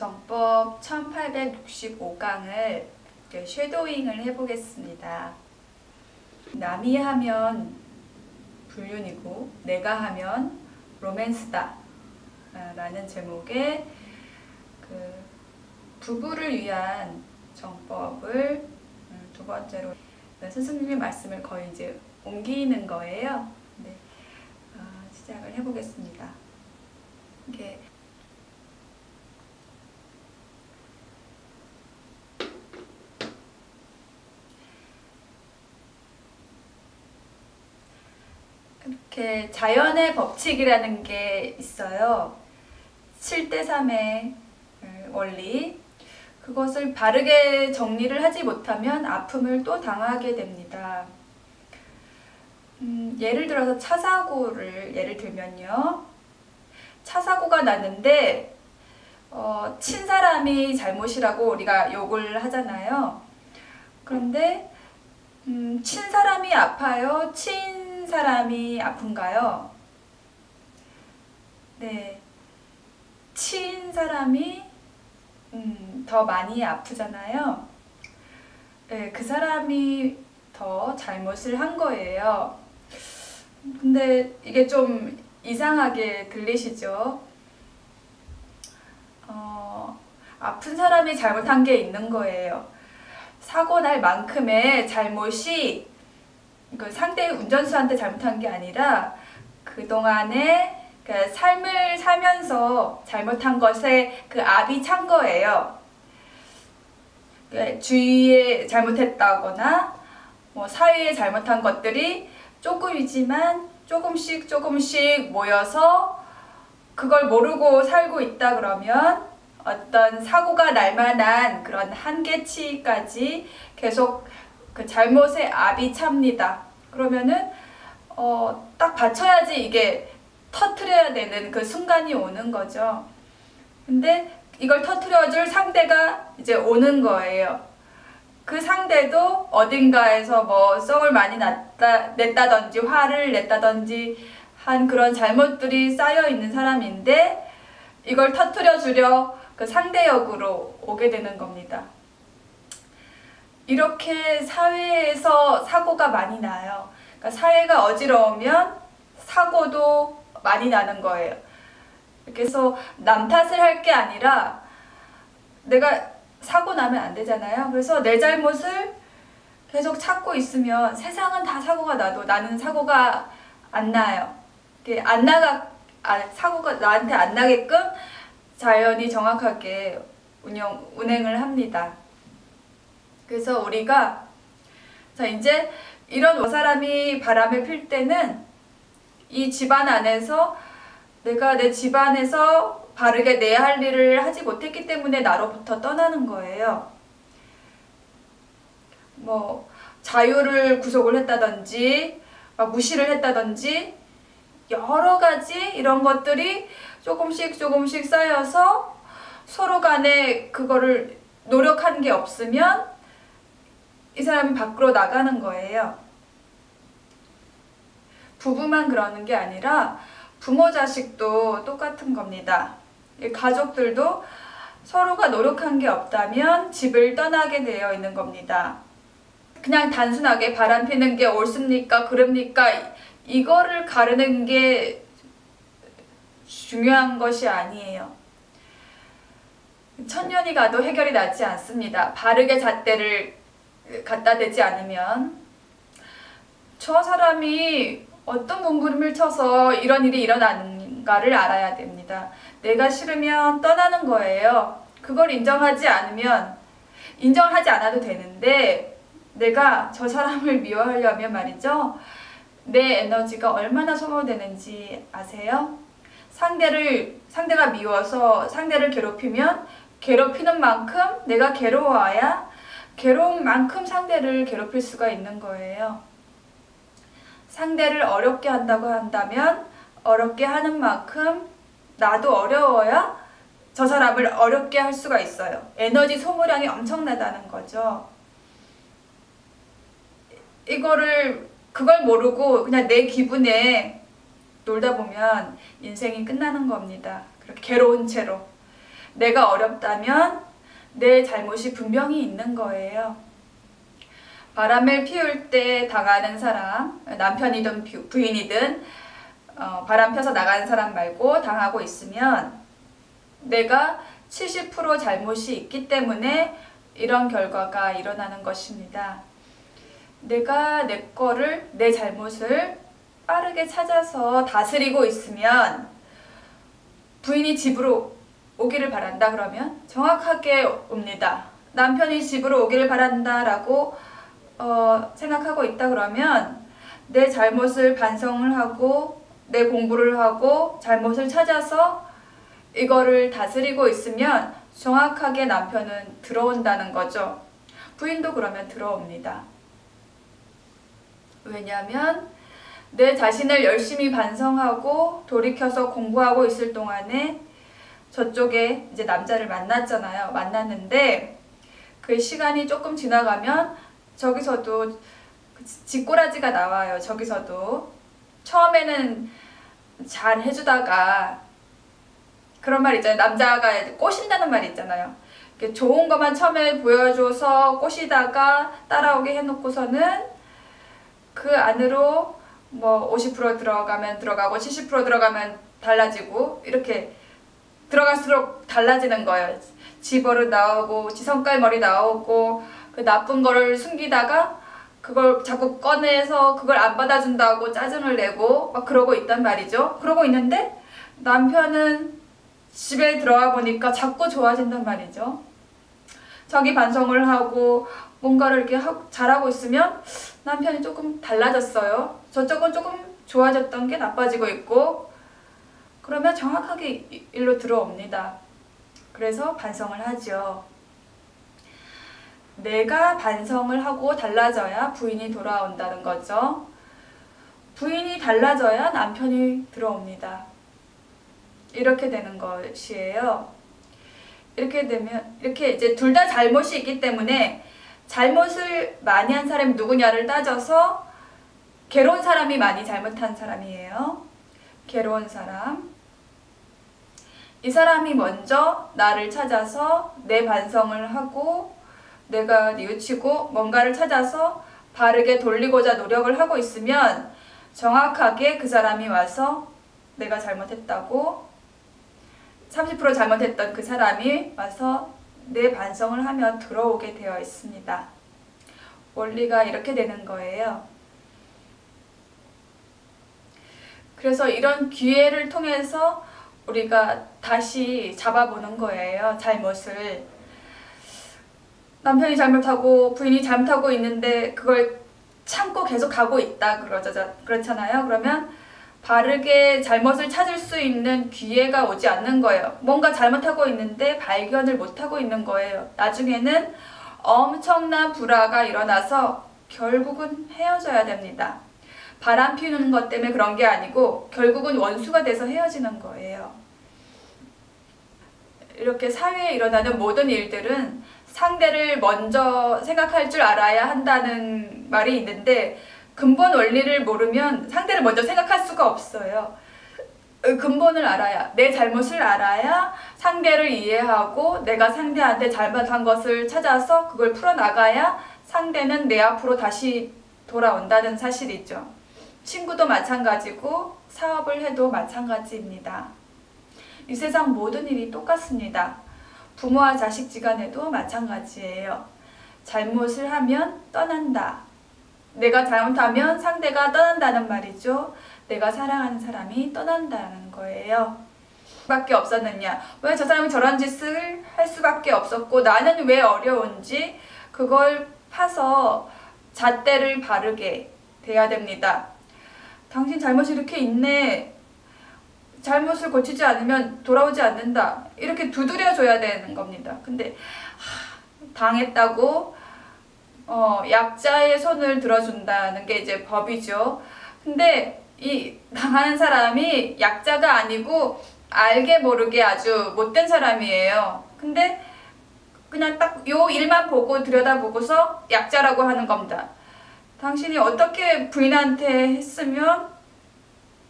정법 1865강을 쉐도잉을 해보겠습니다. 남이 하면 불륜이고 내가 하면 로맨스다 라는 제목의 부부를 위한 정법을 두 번째로 스승님의 말씀을 거의 이제 옮기는 거예요. 네, 시작을 해보겠습니다. 이렇게 자연의 법칙이라는 게 있어요. 7대3의 원리. 그것을 바르게 정리를 하지 못하면 아픔을 또 당하게 됩니다. 예를 들어서 차 사고를 예를 들면요. 차 사고가 났는데 친 사람이 잘못이라고 우리가 욕을 하잖아요. 그런데 친 사람이 아파요? 친 사람이 아픈가요? 네, 친 사람이 더 많이 아프잖아요. 네, 그 사람이 더 잘못을 한 거예요. 근데 이게 좀 이상하게 들리시죠? 아픈 사람이 잘못한 게 있는 거예요. 사고 날 만큼의 잘못이 상대 운전수한테 잘못한 게 아니라 그동안에 삶을 살면서 잘못한 것에 압이 찬 거예요. 주위에 잘못했다거나 사회에 잘못한 것들이 조금이지만 조금씩 모여서 그걸 모르고 살고 있다 그러면 어떤 사고가 날 만한 그런 한계치까지 계속 그 잘못의 압이 찹니다. 그러면은 딱 받쳐야지 이게 터트려야 되는 그 순간이 오는 거죠. 근데 이걸 터트려줄 상대가 이제 오는 거예요. 그 상대도 어딘가에서 썽을 많이 냈다든지 화를 냈다든지 한 그런 잘못들이 쌓여 있는 사람인데 이걸 터트려 주려 그 상대 역으로 오게 되는 겁니다. 이렇게 사회에서 사고가 많이 나요. 그러니까 사회가 어지러우면 사고도 많이 나는 거예요. 그래서 남 탓을 할 게 아니라 내가 사고 나면 안 되잖아요. 그래서 내 잘못을 계속 찾고 있으면 세상은 다 사고가 나도 나는 사고가 안 나요. 사고가 나한테 안 나게끔 자연이 정확하게 운행을 합니다. 그래서 우리가 이제 이런 사람이 바람을 필 때는 이 집안 안에서 내가 내 집안에서 바르게 내 할 일을 하지 못했기 때문에 나로부터 떠나는 거예요. 자유를 구속을 했다든지 무시를 했다든지 여러 가지 이런 것들이 조금씩 쌓여서 서로 간에 그거를 노력한 게 없으면 이 사람이 밖으로 나가는 거예요. 부부만 그러는 게 아니라 부모 자식도 똑같은 겁니다. 가족들도 서로가 노력한 게 없다면 집을 떠나게 되어 있는 겁니다. 그냥 단순하게 바람 피는 게 옳습니까? 그럽니까? 이거를 가르는 게 중요한 것이 아니에요. 천년이 가도 해결이 나지 않습니다. 바르게 잣대를 갖다 대지 않으면. 저 사람이 어떤 몸부림을 쳐서 이런 일이 일어나는가를 알아야 됩니다. 내가 싫으면 떠나는 거예요. 그걸 인정하지 않아도 되는데 내가 저 사람을 미워하려면 말이죠. 내 에너지가 얼마나 소모되는지 아세요? 상대가 미워서 상대를 괴롭히면 괴롭히는 만큼 내가 괴로워야 괴로운 만큼 상대를 괴롭힐 수가 있는 거예요. 상대를 어렵게 한다고 한다면 어렵게 하는 만큼 나도 어려워야 저 사람을 어렵게 할 수가 있어요. 에너지 소모량이 엄청나다는 거죠. 그걸 모르고 그냥 내 기분에 놀다 보면 인생이 끝나는 겁니다. 그렇게 괴로운 채로. 내가 어렵다면 내 잘못이 분명히 있는 거예요. 바람을 피울 때 당하는 사람, 남편이든 부인이든 바람 펴서 나가는 사람 말고 당하고 있으면 내가 70% 잘못이 있기 때문에 이런 결과가 일어나는 것입니다. 내가 내 잘못을 빠르게 찾아서 다스리고 있으면 부인이 집으로 오기를 바란다 그러면 정확하게 옵니다. 남편이 집으로 오기를 바란다 라고 생각하고 있다 그러면 내 잘못을 반성을 하고 내 공부를 하고 잘못을 찾아서 이거를 다스리고 있으면 정확하게 남편은 들어온다는 거죠. 부인도 그러면 들어옵니다. 왜냐하면 내 자신을 열심히 반성하고 돌이켜서 공부하고 있을 동안에 저쪽에 이제 남자를 만났잖아요. 만났는데 그 시간이 조금 지나가면 저기서도 쥐꼬라지가 나와요. 저기서도 처음에는 잘 해주다가 그런 말 있잖아요. 남자가 꼬신다는 말이 있잖아요. 좋은 것만 처음에 보여줘서 꼬시다가 따라오게 해놓고서는 그 안으로 뭐 50% 들어가면 들어가고 70% 들어가면 달라지고 이렇게 들어갈수록 달라지는 거예요. 지버릇 나오고 지성깔머리 나오고 그 나쁜 거를 숨기다가 그걸 자꾸 꺼내서 그걸 안 받아준다고 짜증을 내고 막 그러고 있단 말이죠. 그러고 있는데 남편은 집에 들어와 보니까 자꾸 좋아진단 말이죠. 자기 반성을 하고 뭔가를 이렇게 잘하고 있으면 남편이 조금 달라졌어요. 저쪽은 조금 좋아졌던 게 나빠지고 있고 그러면 정확하게 일로 들어옵니다. 그래서 반성을 하죠. 내가 반성을 하고 달라져야 부인이 돌아온다는 거죠. 부인이 달라져야 남편이 들어옵니다. 이렇게 되는 것이에요. 이렇게 되면 이렇게 이제 둘 다 잘못이 있기 때문에 잘못을 많이 한 사람이 누구냐를 따져서 괴로운 사람이 많이 잘못한 사람이에요. 괴로운 사람. 이 사람이 먼저 나를 찾아서 내 반성을 하고 내가 뉘우치고 뭔가를 찾아서 바르게 돌리고자 노력을 하고 있으면 정확하게 그 사람이 와서 내가 잘못했다고 30% 잘못했던 그 사람이 와서 내 반성을 하며 들어오게 되어 있습니다. 원리가 이렇게 되는 거예요. 그래서 이런 기회를 통해서 우리가 다시 잡아보는 거예요. 잘못을. 남편이 잘못하고 부인이 잘못하고 있는데 그걸 참고 계속 가고 있다 그렇잖아요. 그러면 바르게 잘못을 찾을 수 있는 기회가 오지 않는 거예요. 뭔가 잘못하고 있는데 발견을 못하고 있는 거예요. 나중에는 엄청난 불화가 일어나서 결국은 헤어져야 됩니다. 바람 피우는 것 때문에 그런 게 아니고 결국은 원수가 돼서 헤어지는 거예요. 이렇게 사회에 일어나는 모든 일들은 상대를 먼저 생각할 줄 알아야 한다는 말이 있는데 근본 원리를 모르면 상대를 먼저 생각할 수가 없어요. 근본을 알아야, 내 잘못을 알아야 상대를 이해하고 내가 상대한테 잘못한 것을 찾아서 그걸 풀어나가야 상대는 내 앞으로 다시 돌아온다는 사실이죠. 친구도 마찬가지고 사업을 해도 마찬가지입니다. 이 세상 모든 일이 똑같습니다. 부모와 자식 지간에도 마찬가지예요. 잘못을 하면 떠난다. 내가 잘못하면 상대가 떠난다는 말이죠. 내가 사랑하는 사람이 떠난다는 거예요. 밖에 없었느냐? 왜 저 사람이 저런 짓을 할 수밖에 없었고 나는 왜 어려운지 그걸 파서 잣대를 바르게 돼야 됩니다. 당신 잘못이 이렇게 있네. 잘못을 고치지 않으면 돌아오지 않는다. 이렇게 두드려줘야 되는 겁니다. 근데 당했다고 약자의 손을 들어준다는 게 이제 법이죠. 근데 이 당하는 사람이 약자가 아니고 알게 모르게 아주 못된 사람이에요. 근데 그냥 딱 요 일만 보고 들여다보고서 약자라고 하는 겁니다. 당신이 어떻게 부인한테 했으면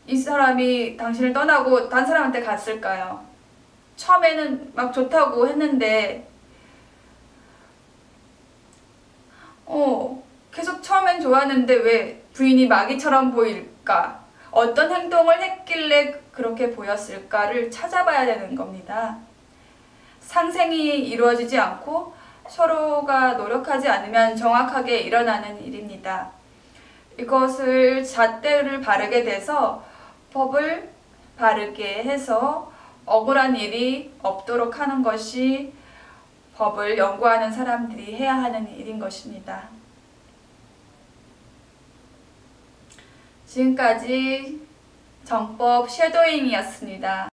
이 사람이 당신을 떠나고 다른 사람한테 갔을까요? 처음에는 막 좋다고 했는데 계속 처음엔 좋았는데 왜 부인이 마귀처럼 보일까? 어떤 행동을 했길래 그렇게 보였을까를 찾아봐야 되는 겁니다. 상생이 이루어지지 않고 서로가 노력하지 않으면 정확하게 일어나는 일입니다. 이것을 잣대를 바르게 돼서 법을 바르게 해서 억울한 일이 없도록 하는 것이 법을 연구하는 사람들이 해야 하는 일인 것입니다. 지금까지 정법 쉐도잉이었습니다.